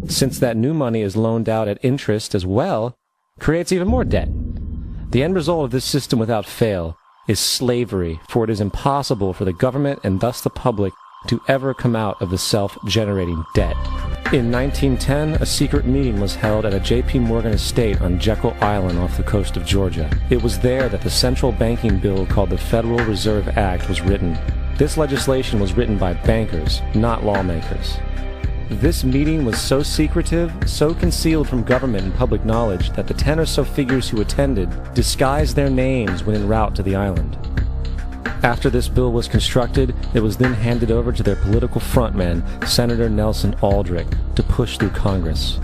since that new money is loaned out at interest as well, creates even more debt. The end result of this system without fail is slavery, for it is impossible for the government and thus the public to ever come out of the self-generating debt. In 1910, a secret meeting was held at a J.P. Morgan estate on Jekyll Island off the coast of Georgia. It was there that the central banking bill called the Federal Reserve Act was written. This legislation was written by bankers, not lawmakers. This meeting was so secretive, so concealed from government and public knowledge that the 10 or so figures who attended disguised their names when en route to the island. After this bill was constructed, it was then handed over to their political frontman, Senator Nelson Aldrich, to push through Congress.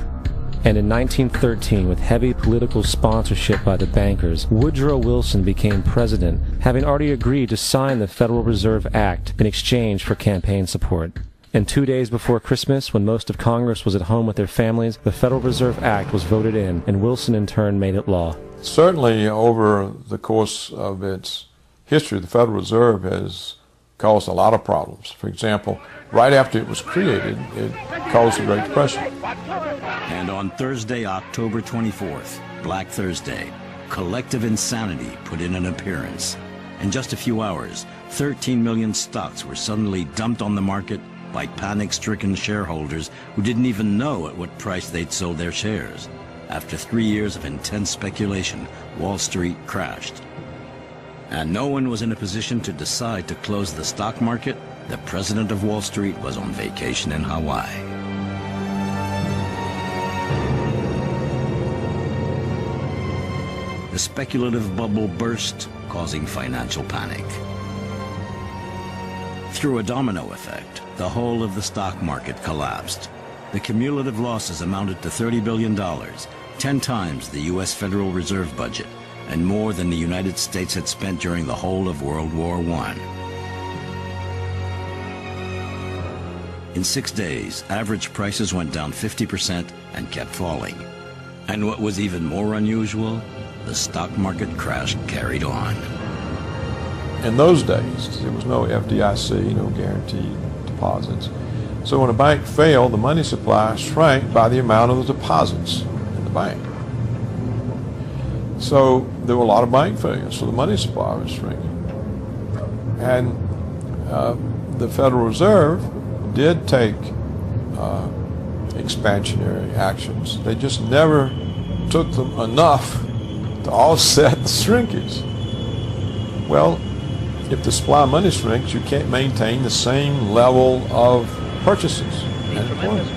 And in 1913, with heavy political sponsorship by the bankers, Woodrow Wilson became president, having already agreed to sign the Federal Reserve Act in exchange for campaign support. And 2 days before Christmas, when most of Congress was at home with their families, the Federal Reserve Act was voted in, and Wilson in turn made it law. Certainly, over the course of its history, the Federal Reserve has caused a lot of problems. For example, right after it was created, it caused the Great Depression. And on Thursday, October 24th, Black Thursday, collective insanity put in an appearance. In just a few hours, 13 million stocks were suddenly dumped on the market by panic-stricken shareholders who didn't even know at what price they'd sold their shares. After 3 years of intense speculation, Wall Street crashed. And no one was in a position to decide to close the stock market. The president of Wall Street was on vacation in Hawaii. The speculative bubble burst, causing financial panic. Through a domino effect, the whole of the stock market collapsed. The cumulative losses amounted to $30 billion, 10 times the U.S. Federal Reserve budget, and more than the United States had spent during the whole of World War I. In 6 days, average prices went down 50% and kept falling. And what was even more unusual, the stock market crash carried on. In those days, there was no FDIC, no guaranteed deposits. So when a bank failed, the money supply shrank by the amount of the deposits in the bank. So there were a lot of bank failures, so the money supply was shrinking. And the Federal Reserve did take expansionary actions. They just never took them enough to offset the shrinkage. Well, if the supply of money shrinks, you can't maintain the same level of purchases and employment.